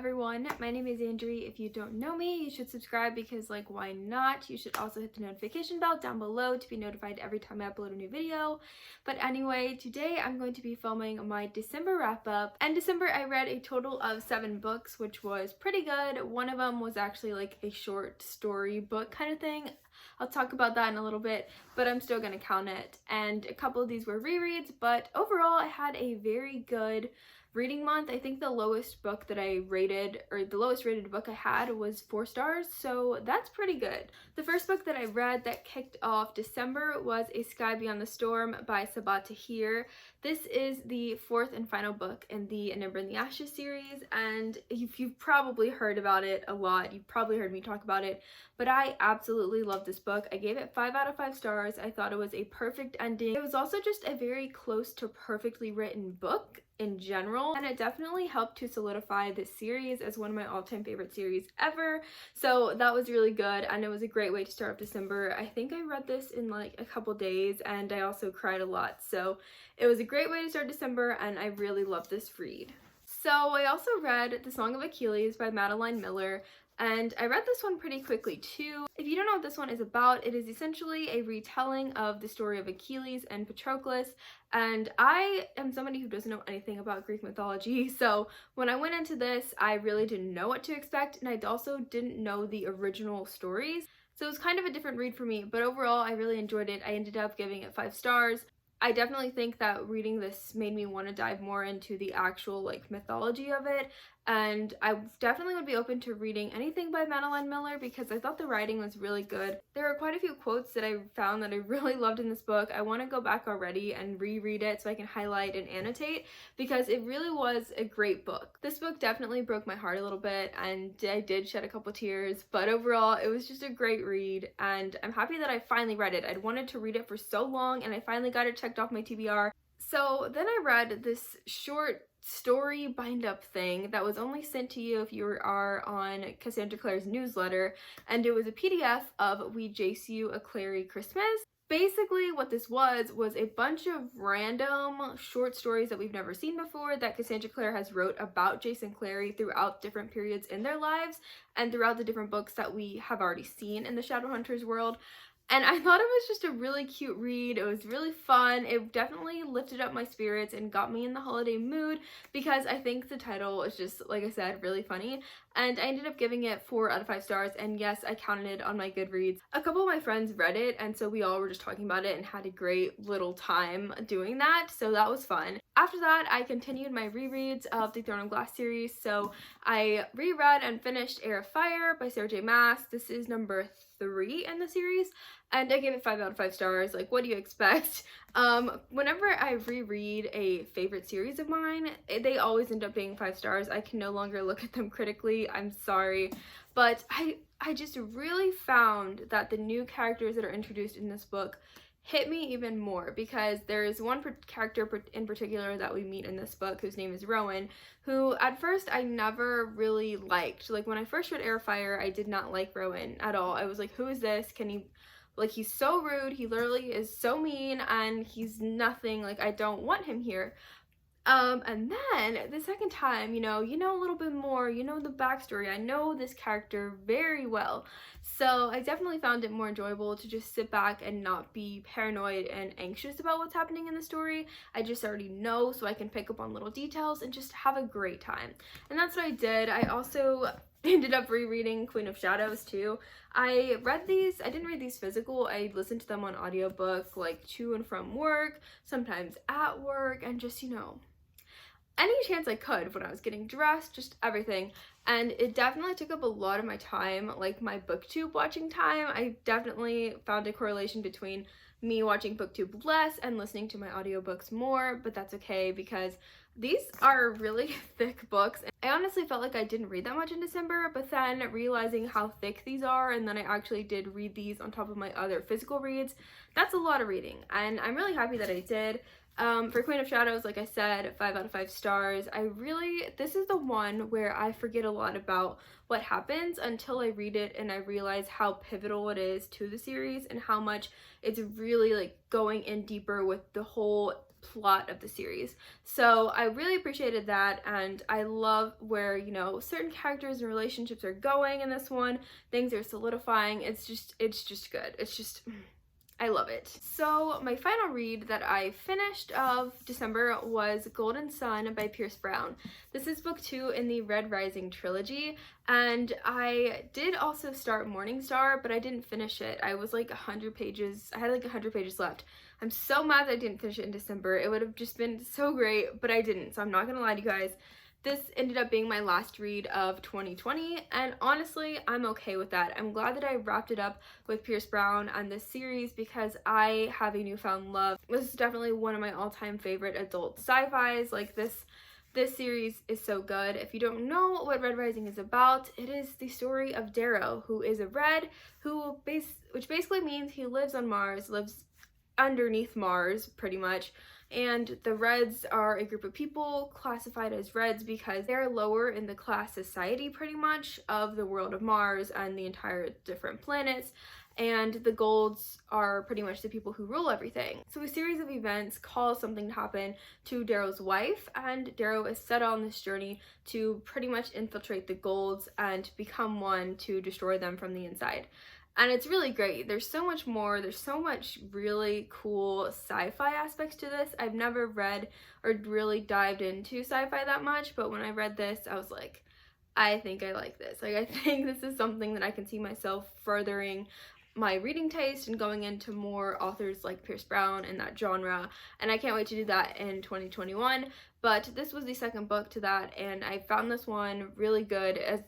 everyone, my name is Andrea. If you don't know me, you should subscribe because why not? You should also hit the notification bell down below to be notified every time I upload a new video. But anyway, today I'm going to be filming my December wrap up. And December I read a total of 7 books, which was pretty good. One of them was actually a short story book kind of thing. I'll talk about that in a little bit, but I'm still gonna count it. And a couple of these were rereads, but overall I had a very good reading month. I think the lowest book that I rated, or the lowest rated book I had, was 4 stars, so that's pretty good. The first book that I read that kicked off December was A Sky Beyond the Storm by Sabaa Tahir. This is the 4th and final book in the A Number in the Ashes series, and you've probably heard about it a lot. You've probably heard me talk about it, but I absolutely love this book. I gave it 5 out of 5 stars. I thought it was a perfect ending. It was also just a very close to perfectly written book in general, and it definitely helped to solidify this series as one of my all-time favorite series ever. So that was really good, and it was a great way to start off December. I think I read this in a couple days, and I also cried a lot, so it was a great way to start December, and I really loved this read. So I also read The Song of Achilles by Madeline Miller, and I read this one pretty quickly too. If you don't know what this one is about, it is essentially a retelling of the story of Achilles and Patroclus, and I am somebody who doesn't know anything about Greek mythology, so when I went into this, I really didn't know what to expect, and I also didn't know the original stories, so it was kind of a different read for me, but overall I really enjoyed it. I ended up giving it 5 stars. I definitely think that reading this made me want to dive more into the actual mythology of it, and I definitely would be open to reading anything by Madeline Miller because I thought the writing was really good. There are quite a few quotes that I found that I really loved in this book. I want to go back already and reread it so I can highlight and annotate because it really was a great book. This book definitely broke my heart a little bit, and I did shed a couple tears, but overall it was just a great read, and I'm happy that I finally read it. I'd wanted to read it for so long, and I finally got it checked off my TBR. So then I read this short story bind-up thing that was only sent to you if you are on Cassandra Clare's newsletter, and it was a PDF of We Jace You a Clary Christmas. Basically what this was a bunch of random short stories that we've never seen before that Cassandra Clare has wrote about Jace and Clary throughout different periods in their lives and throughout the different books that we have already seen in the Shadowhunters world. And I thought it was just a really cute read. It was really fun. It definitely lifted up my spirits and got me in the holiday mood because I think the title is just, like I said, really funny. And I ended up giving it 4 out of 5 stars, and yes, I counted it on my Goodreads. A couple of my friends read it, and so we all were just talking about it and had a great little time doing that, so that was fun. After that, I continued my rereads of the Throne of Glass series, so I reread and finished Heir of Fire by Sarah J. Maas. This is number 3 in the series, and I gave it 5 out of 5 stars. What do you expect? Whenever I reread a favorite series of mine, they always end up being 5 stars. I can no longer look at them critically. I'm sorry, but I just really found that the new characters that are introduced in this book hit me even more because there is one character in particular that we meet in this book whose name is Rowan, who at first I never really liked. When I first read Heir of Fire, I did not like Rowan at all. I was like, who is this? Can he, he's so rude, he literally is so mean, and he's nothing, I don't want him here. And then the second time, you know a little bit more, you know the backstory, I know this character very well, so I definitely found it more enjoyable to just sit back and not be paranoid and anxious about what's happening in the story. I just already know, so I can pick up on little details and just have a great time, and that's what I did. I also ended up rereading Queen of Shadows too. I didn't read these physical, I listened to them on audiobook to and from work, sometimes at work, and just any chance I could when I was getting dressed, just everything. And it definitely took up a lot of my time, my booktube watching time. I definitely found a correlation between me watching booktube less and listening to my audiobooks more, but that's okay because these are really thick books. I honestly felt like I didn't read that much in December, but then realizing how thick these are, and then I actually did read these on top of my other physical reads, that's a lot of reading, and I'm really happy that I did. For Queen of Shadows, like I said, 5 out of 5 stars. This is the one where I forget a lot about what happens until I read it and I realize how pivotal it is to the series and how much it's really going in deeper with the whole plot of the series. So I really appreciated that, and I love where, you know, certain characters and relationships are going in this one. Things are solidifying. It's just good. It's just, I love it. So my final read that I finished of December was Golden Sun by Pierce Brown. This is book 2 in the Red Rising trilogy, and I did also start Morningstar, but I didn't finish it. I was like 100 pages, I had like 100 pages left. I'm so mad that I didn't finish it in December. It would have just been so great, but I didn't, so I'm not gonna lie to you guys. This ended up being my last read of 2020, and honestly, I'm okay with that. I'm glad that I wrapped it up with Pierce Brown and this series because I have a newfound love. This is definitely one of my all-time favorite adult sci-fis. Like, this series is so good. If you don't know what Red Rising is about, it is the story of Darrow, who is a Red, which basically means he lives on Mars, lives underneath Mars, pretty much. And the Reds are a group of people classified as Reds because they're lower in the class society, pretty much, of the world of Mars and the entire different planets. And the Golds are pretty much the people who rule everything. So a series of events cause something to happen to Darrow's wife, and Darrow is set on this journey to pretty much infiltrate the Golds and become one to destroy them from the inside. And it's really great. There's so much more. There's so much really cool sci-fi aspects to this. I've never read or really dived into sci-fi that much, but when I read this, I was like, I think I like this. Like, I think this is something that I can see myself furthering my reading taste and going into more authors like Pierce Brown in that genre, and I can't wait to do that in 2021. But this was the second book to that, and I found this one really good as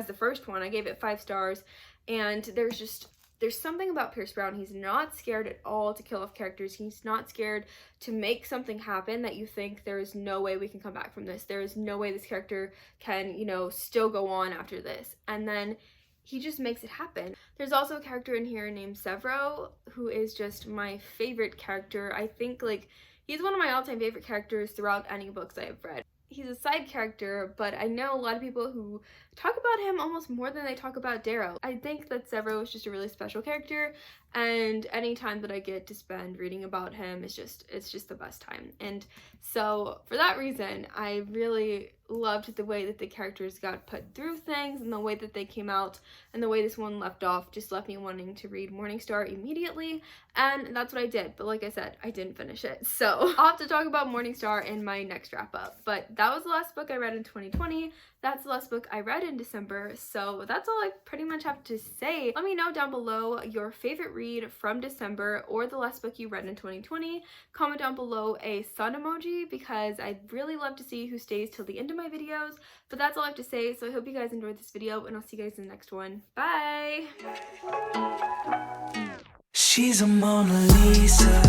the first one. I gave it 5 stars, and there's something about Pierce Brown. He's not scared at all to kill off characters. He's not scared to make something happen that you think there is no way we can come back from this. There is no way this character can, you know, still go on after this. And then he just makes it happen. There's also a character in here named Severo, who is just my favorite character. I think, like, he's one of my all-time favorite characters throughout any books I have read. He's a side character, but I know a lot of people who talk about him almost more than they talk about Darrow. I think that Severo is just a really special character, and any time that I get to spend reading about him, it's just the best time. And so for that reason, I really loved the way that the characters got put through things, and the way that they came out, and the way this one left off just left me wanting to read Morningstar immediately, and that's what I did. But like I said, I didn't finish it, so I'll have to talk about Morningstar in my next wrap up. But that was the last book I read in 2020. That's the last book I read in December, so that's all I pretty much have to say. Let me know down below your favorite read from December or the last book you read in 2020. Comment down below a sun emoji because I'd really love to see who stays till the end of my videos. But that's all I have to say, so I hope you guys enjoyed this video, and I'll see you guys in the next one. Bye! She's a Mona Lisa.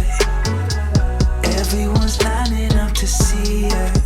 Everyone's lining up to see her.